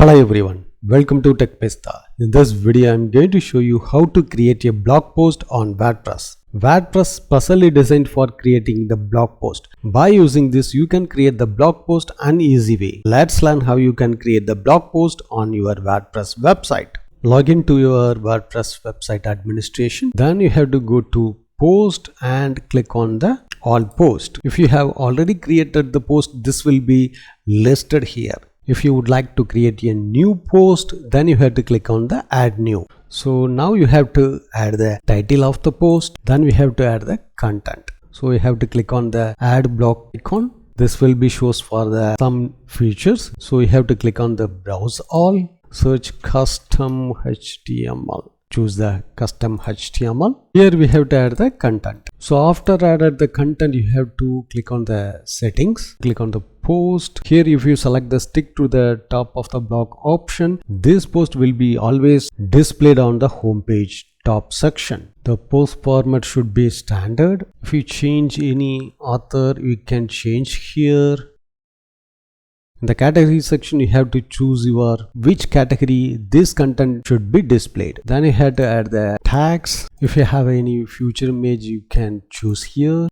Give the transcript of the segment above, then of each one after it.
Hello everyone, welcome to TechPista. In this video, I am going to show you how to create a blog post on WordPress. WordPress specially designed for creating the blog post. By using this, you can create the blog post an easy way. Let's learn how you can create the blog post on your WordPress website. Log into your WordPress website administration. Then you have to go to post and click on the all post. If you have already created the post, this will be listed here. If you would like to create a new post, then you have to click on the add new. So now you have to add the title of the post, then we have to add the content. So you have to click on the add block icon. This will be shows for the some features. So you have to click on the browse all, search custom HTML. Choose the custom HTML. Here we have to add the content. So after added the content, you have to click on the settings, click on the post. Here if you select the stick to the top of the blog option, this post will be always displayed on the home page top section. The post format should be standard. If you change any author, you can change here. In the category section, you have to choose which category this content should be displayed. Then you have to add the tags. If you have any future image, you can choose here.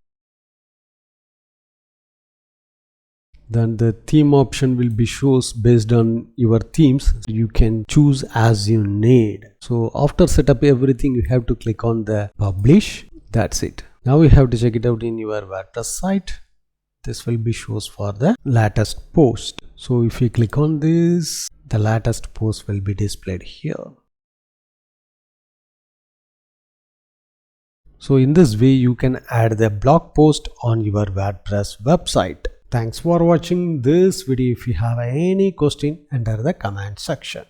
Then the theme option will be shows based on your themes. You can choose as you need. So after setup everything, you have to click on the publish. That's it. Now you have to check it out in your WordPress site. This will be shows for the latest post. So if you click on this, the latest post will be displayed here. So in this way, you can add the blog post on your WordPress website. Thanks for watching this video. If you have any question, enter the comment section.